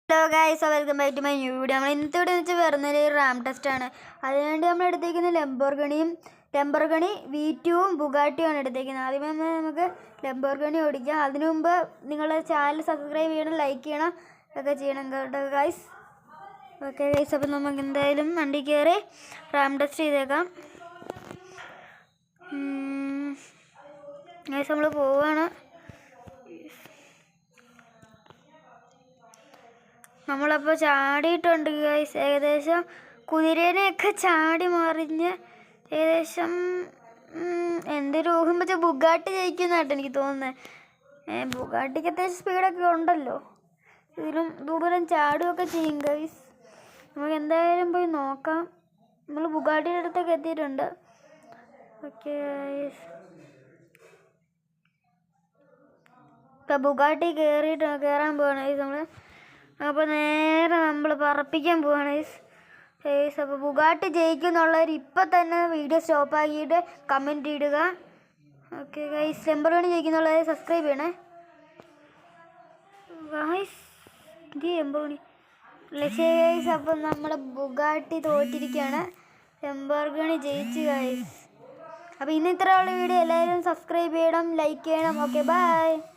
Hello guys, welcome back to my new video. നമ്മൾ ഇന്നത്തെ video എന്ന് വെച്ചാൽ വരുന്നൊരു റാം ടെസ്റ്റാണ്. അതിനുവേണ്ടി നമ്മൾ എടുത്തേക്കുന്നത് ലെംബോർഗിനി V2-ഉം ബുഗാട്ടിയുമാണ് എടുത്തേക്കുന്നത്. ആദ്യമേ നമുക്ക് ലെംബോർഗിനി ഓടിക്കാം. അതിനു മുമ്പ് നിങ്ങളുടെ ചാനൽ സബ്സ്ക്രൈബ് ചെയ്യണം, ലൈക്ക് ചെയ്യണം, ഒക്കെ ചെയ്യണം കേട്ടോ ഗൈസ്. ഓക്കെ ഗൈസ്, അപ്പം നമുക്ക് എന്തായാലും വണ്ടി കയറി റാം ടെസ്റ്റ് ചെയ്തേക്കാം. ഗൈസ്, നമ്മൾ പോവുകയാണ്. നമ്മളപ്പോൾ ചാടിയിട്ടുണ്ട് ഗൈസ്. ഏകദേശം കുതിരേനെയൊക്കെ ചാടി മറിഞ്ഞ് ഏകദേശം എൻ്റെ ഒരു ഊഹം വെച്ചാൽ ബുഗാട്ടി ജയിക്കുന്നതായിട്ട് എനിക്ക് തോന്നുന്നത്. ബുഗാട്ടിക്ക് അത്യാവശ്യം സ്പീഡൊക്കെ ഉണ്ടല്ലോ. ഇതിലും ദൂരം ചാടുകയൊക്കെ ചെയ്യും ഗൈസ്. നമുക്ക് എന്തായാലും പോയി നോക്കാം. നമ്മൾ ബുഗാട്ടിയുടെ അടുത്തൊക്കെ എത്തിയിട്ടുണ്ട്. ഓക്കെ ഗൈസ്, ഇപ്പം ബുഗാട്ടി കയറാൻ പോവാണ് ഗൈസ് നമ്മൾ. അപ്പോൾ നേരെ നമ്മൾ പറപ്പിക്കാൻ പോവാണ് ഗൈസ്. അപ്പോൾ ബുഗാട്ടി ജയിക്കും എന്നുള്ളവർ ഇപ്പം തന്നെ വീഡിയോ സ്റ്റോപ്പാക്കിയിട്ട് കമൻറ്റ് ഇടുക. ഓക്കെ ഗൈസ്, ലെംബോർഗിനി ജയിക്കുന്നുള്ളവർ സബ്സ്ക്രൈബ് ചെയ്യണേ ഗൈസ്. ഇത് ലെംബോർഗിനി ഗൈസ്. അപ്പം നമ്മുടെ ബുഗാട്ടി തോറ്റിരിക്കുകയാണ്, ലെംബോർഗിനി ജയിച്ചു ഗൈസ്. അപ്പോൾ ഇന്ന് ഇത്രയുള്ള വീഡിയോ. എല്ലാവരും സബ്സ്ക്രൈബ് ചെയ്യണം, ലൈക്ക് ചെയ്യണം. Okay bye.